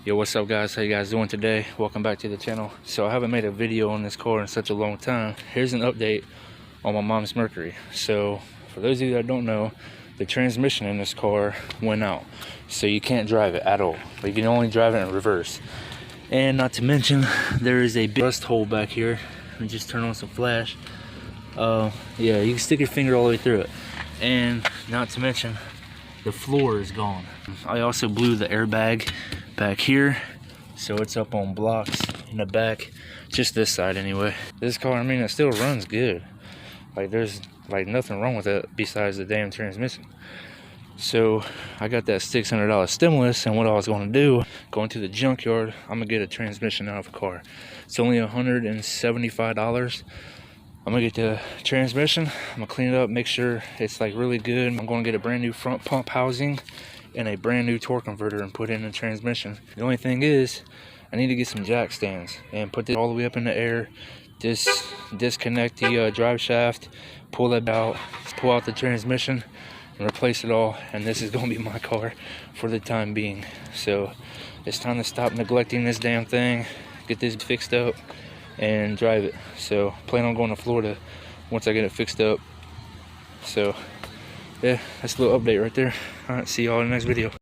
Yo, what's up guys? How you guys doing today? Welcome back to the channel. So I haven't made a video on this car in such a long time. Here's an update on my mom's Mercury. So for those of you that don't know, the transmission in this car went out, so you can't drive it at all, but you can only drive it in reverse. And not to mention, there is a big rust hole back here. Let me just turn on some flash. Yeah, you can stick your finger all the way through it. And not to mention, the floor is gone. I also blew the airbag back here, so it's up on blocks in the back, just this side anyway. This car, I mean, it still runs good. Like, there's like nothing wrong with it besides the damn transmission. So I got that $600 stimulus, and what I was going to do, going to the junkyard, I'm gonna get a transmission out of a car. It's only $175. I'm gonna get the transmission, I'm gonna clean it up, make sure it's like really good. I'm gonna get a brand new front pump housing and a brand new torque converter and put in the transmission. The only thing is, I need to get some jack stands and put it all the way up in the air. Disconnect the drive shaft, pull that out, pull out the transmission, and replace it all. And this is gonna be my car for the time being. So it's time to stop neglecting this damn thing, get this fixed up, and drive it. So plan on going to Florida once I get it fixed up. So yeah, that's a little update right there. All right, see y'all in the next video.